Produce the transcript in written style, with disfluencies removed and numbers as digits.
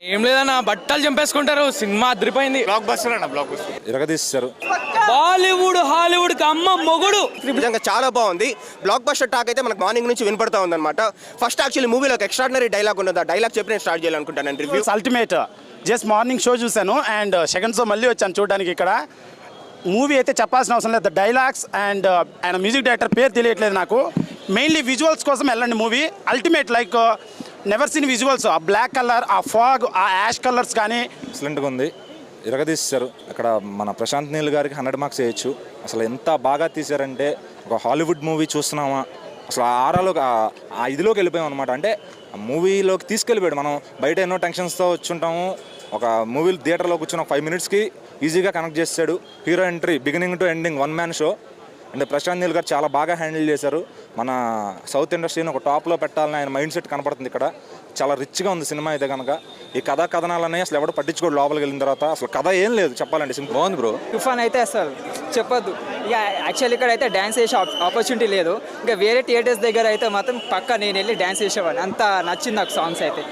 ఏం లేదన్నా బట్టలు చంపేసుకుంటారు. సినిమా అదిరిపోయింది. బ్లాక్ బస్టర్ అన్న, బ్లాక్ బస్టర్ ఇరగదీశారు. బాలీవుడ్ హాలీవుడ్ కి అమ్మ మొగుడు. నిజంగా చాలా బాగుంది. బ్లాక్ బస్టర్ టాక్ అయితే మనకు మార్నింగ్ నుంచి వినపడతా ఉందన్నమాట. ఫస్ట్ యాక్చువల్లీ మూవీలో ఒక ఎక్స్ట్రాడినరీ డైలాగ్ ఉన్నది. ఆ డైలాగ్ చెప్పి నేను స్టార్ట్ చేయాలనుకుంటాను review. Ultimate. Just morning show చూశాను అండ్ సెకండ్ షో మళ్ళీ వచ్చాను చూడడానికి. ఇక్కడ మూవీ అయితే చెప్పాల్సిన అవసరం లేదు. డైలాగ్స్ అండ్ ఆయన మ్యూజిక్ డైరెక్టర్ పేరు తెలియట్లేదు నాకు. మెయిన్లీ విజువల్స్ కోసం వెళ్ళండి. Movie ultimate. Like never seen visuals. ఆ బ్లాక్ కలర్, ఆ ఫాగ్, ఆ యాష్ కలర్స్ కానీ ఎక్సలెంట్గా ఉంది. ఇరగదీశారు. అక్కడ మన ప్రశాంత్ నీల్ గారికి 100 మార్క్స్ వేయచ్చు. అసలు ఎంత బాగా తీశారంటే ఒక హాలీవుడ్ మూవీ చూస్తున్నామా అసలు ఆ ఆరాలోకి ఆ ఇదిలోకి వెళ్ళిపోయాం అనమాట. అంటే ఆ మూవీలోకి తీసుకెళ్ళిపోయాడు. మనం బయట ఎన్నో టెన్షన్స్తో వచ్చుంటాము. ఒక మూవీ థియేటర్లో కూర్చొని 5 మినిట్స్కి ఈజీగా కనెక్ట్ చేస్తాడు. Hero entry beginning to ending 1 man show. అంటే ప్రశాంత్ నీల్ గారు చాలా బాగా హ్యాండిల్ చేశారు. మన సౌత్ ఇండస్ట్రీని ఒక టాప్లో పెట్టాలని ఆయన మైండ్ సెట్ కనపడుతుంది ఇక్కడ. చాలా రిచ్గా ఉంది సినిమా అయితే కనుక. ఈ కథా కథనాలనే అసలు ఎవడు పట్టించుకోడు. లోపలికి వెళ్ళిన తర్వాత అసలు కథ ఏం లేదు చెప్పాలంటే. సింపుల్ బాగుంది బ్రో. తుఫాన్ అయితే అసలు చెప్పొద్దు. ఇక యాక్చువల్లీ ఇక్కడ అయితే డ్యాన్స్ చేసే ఆపర్చునిటీ లేదు. ఇంకా వేరే థియేటర్స్ దగ్గర అయితే మాత్రం పక్కా నేను వెళ్ళి డ్యాన్స్ చేసేవాడిని. అంత నచ్చింది నాకు సాంగ్స్ అయితే.